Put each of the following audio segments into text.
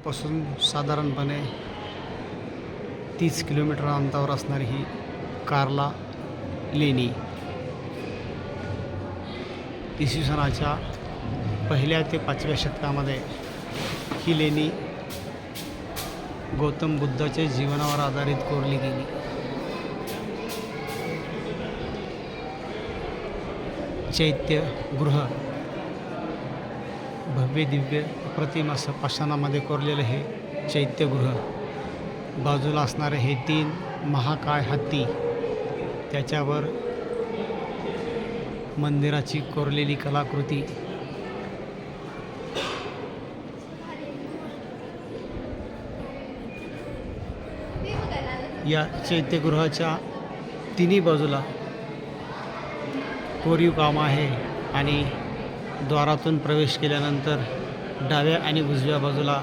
पासून साधारणपणे 30 किलोमीटर अंतरावर असणारी ही कार्ला लेणी इसवी सनाच्या 1ल्या ते 5व्या शतकामध्ये ही लेणी गौतम बुद्धाच्या जीवनावर आधारित कोरली गेली. चैत्यगृह भव्य दिव्य अप्रतिम असं पाषाणामध्ये कोरलेलं हे चैत्यगृह, बाजूला असणारे हे 3 महाकाय हत्ती, त्याच्यावर मंदिराची कोरलेली कलाकृती, या चैत्यगृहाच्या तिन्ही बाजूला कोरीव काम आहे आणि द्वारातून प्रवेश केल्यानंतर डाव्या आणि उजव्या बाजूला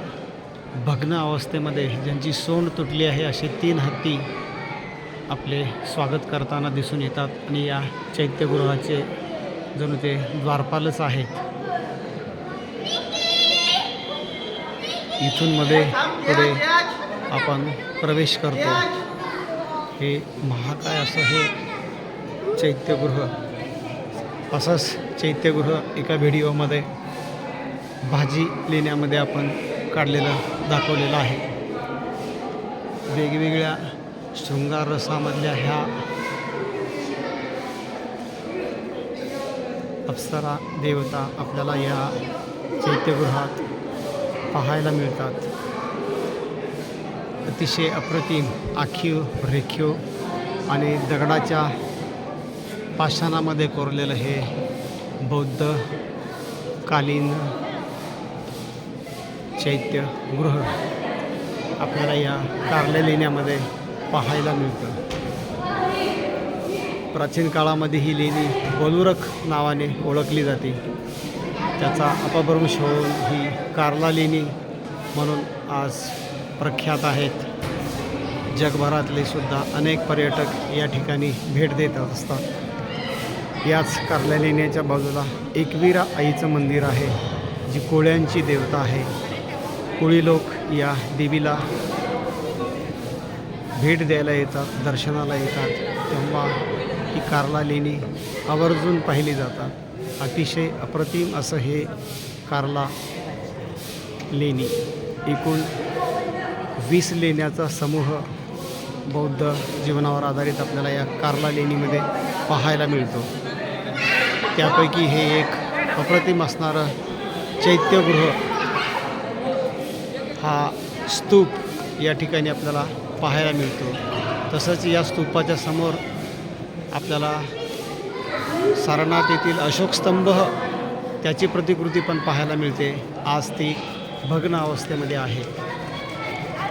भग्न अवस्थेमध्ये ज्यांची सोंड तुटली आहे असे 3 हत्ती आपले स्वागत करताना दिसून येतात आणि या चैत्यगृहाचे जणू ते द्वारपालच आहेत. इथून मध्ये पुढे आपण प्रवेश करतो. हे महाकाय असं हे चैत्यगृह. असंच चैत्यगृह एका व्हिडिओमध्ये भाजी लेण्यामध्ये आपण काढलेलं दाखवलेलं आहे. वेगवेगळ्या शृंगार रसामधल्या ह्या अप्सरा देवता आपल्याला या चैत्यगृहात पाहायला मिळतात. अतिशय अप्रतिम आखीव रेखीव आणि दगडाच्या पाषाणामध्ये कोरलेलं हे बौद्ध कालीन चैत्यगृह आपल्याला या कार्ला लेण्यामध्ये पाहायला मिळतं. प्राचीन काळामध्ये ही लेणी बलुरक नावाने ओळखली जाते. त्याचा अपभ्रंश होऊन ही कार्ला लेणी म्हणून आज प्रख्यात आहेत. जगभरातले सुद्धा अनेक पर्यटक या ठिकाणी भेट देत असतात. याच कार्ला लेण्याच्या बाजूला एकवीरा आईचं मंदिर आहे, जी कोळ्यांची देवता आहे. कोळी लोक या देवीला भेट द्यायला येतात, दर्शनाला येतात, तेव्हा ही कार्ला लेणी आवर्जून पाहिली जातात. अतिशय अप्रतिम असं हे कार्ला लेणी. एकूण 20 लेण्याचा समूह बौद्ध जीवनावर आधारित आपल्याला या कार्ला लेणीमध्ये पाहायला मिळतो. त्यापैकी हे एक अप्रतिम असणारं चैत्यगृह, हा स्तूप या ठिकाणी आपल्याला पाहायला मिळतो. तसंच या स्तूपाच्या समोर आपल्याला सारनाथ येथील अशोक स्तंभ, त्याची प्रतिकृती पण पाहायला मिळते. आज ती भग्न अवस्थेमध्ये आहे.